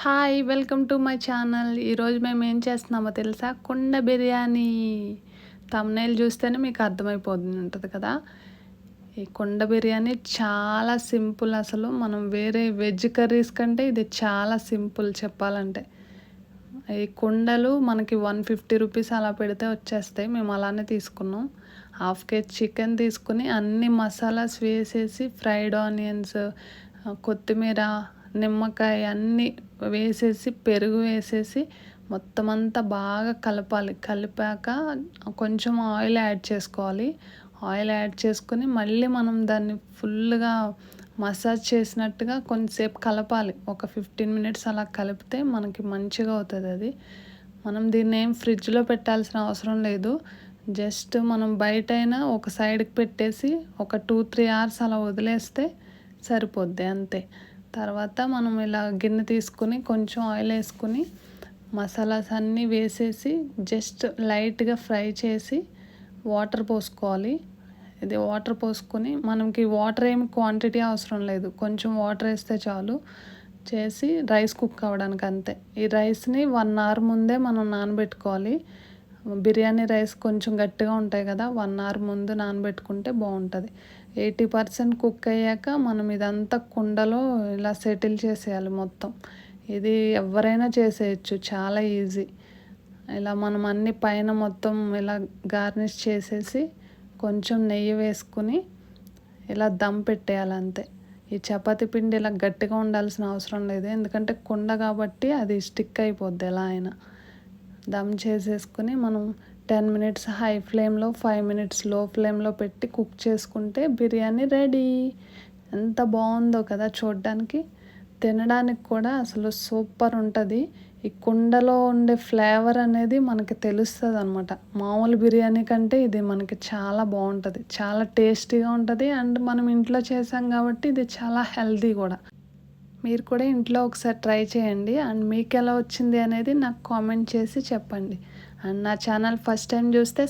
Hi welcome to my channel. ఈరోజు మేము ఏం చేస్తున్నామో తెలుసా? కుండ బిర్యానీ. థంబ్‌నెయిల్ చూస్తేనే మీకు అర్థమైపోతుంది ఉంటుంది కదా. ఈ కుండ బిర్యానీ చాలా సింపుల్. అసలు మనం వేరే వెజ్ కర్రీస్ కంటే ఇది చాలా సింపుల్ చెప్పాలంటే. ఈ కుండలు మనకి 150 రూపీస్ అలా పెడితే వచ్చేస్తాయి. మేము అలానే తీసుకున్నాం. హాఫ్ కేజీ చికెన్ తీసుకుని అన్ని మసాలాస్ వేసేసి ఫ్రైడ్ ఆనియన్స్, కొత్తిమీర, నిమ్మకాయ అన్నీ వేసేసి పెరుగు వేసేసి మొత్తం అంతా బాగా కలపాలి. కలిపాక కొంచెం ఆయిల్ యాడ్ చేసుకోవాలి. ఆయిల్ యాడ్ చేసుకొని మళ్ళీ మనం దాన్ని ఫుల్గా మసాజ్ చేసినట్టుగా కొంచెంసేపు కలపాలి. ఒక 15 మినిట్స్ అలా కలిపితే మనకి మంచిగా అవుతుంది అది. మనం దీన్ని ఏం ఫ్రిడ్జ్లో పెట్టాల్సిన అవసరం లేదు. జస్ట్ మనం బయటైనా ఒక సైడ్కి పెట్టేసి ఒక 2-3 అవర్స్ అలా వదిలేస్తే సరిపోద్ది అంతే. తర్వాత మనం ఇలా గిన్నె తీసుకుని కొంచెం ఆయిల్ వేసుకుని మసాలాస్ అన్నీ వేసేసి జస్ట్ లైట్గా ఫ్రై చేసి వాటర్ పోసుకోవాలి. ఇది వాటర్ పోసుకొని మనకి వాటర్ ఏమి క్వాంటిటీ అవసరం లేదు, కొంచెం వాటర్ వేస్తే చాలు. చేసి రైస్ కుక్ అవ్వడానికి అంతే. ఈ రైస్ని 1 అవర్ ముందే మనం నానబెట్టుకోవాలి. బిర్యానీ రైస్ కొంచెం గట్టిగా ఉంటాయి కదా, 1 అవర్ ముందు నానబెట్టుకుంటే బాగుంటుంది. 80% కుక్ అయ్యాక మనం ఇదంతా కుండలో ఇలా సెటిల్ చేసేయాలి మొత్తం. ఇది ఎవరైనా చేసేయచ్చు, చాలా ఈజీ. ఇలా మనం అన్ని పైన మొత్తం ఇలా గార్నిష్ చేసేసి కొంచెం నెయ్యి వేసుకుని ఇలా దమ్ పెట్టేయాలి అంతే. ఈ చపాతీ పిండి ఇలా గట్టిగా ఉండాల్సిన అవసరం లేదు, ఎందుకంటే కుండ కాబట్టి అది స్టిక్ అయిపోద్ది ఎలా అయినా. దమ్ చేసేసుకుని మనం 10 మినిట్స్ హై ఫ్లేమ్లో, 5 మినిట్స్ లో ఫ్లేమ్లో పెట్టి కుక్ చేసుకుంటే బిర్యానీ రెడీ. ఎంత బాగుందో కదా చూడడానికి. తినడానికి కూడా అసలు సూపర్ ఉంటుంది. ఈ కుండలో ఉండే ఫ్లేవర్ అనేది మనకి తెలుస్తుంది అనమాట. మామూలు బిర్యానీ కంటే ఇది మనకి చాలా బాగుంటుంది, చాలా టేస్టీగా ఉంటుంది. అండ్ మనం ఇంట్లో చేసాం కాబట్టి ఇది చాలా హెల్తీ కూడా. మీరు కూడా ఇంట్లో ఒకసారి ట్రై చేయండి. అండ్ మీకు ఎలా వచ్చింది అనేది నాకు కామెంట్ చేసి చెప్పండి. అండ్ నా ఛానల్ ఫస్ట్ టైం చూస్తే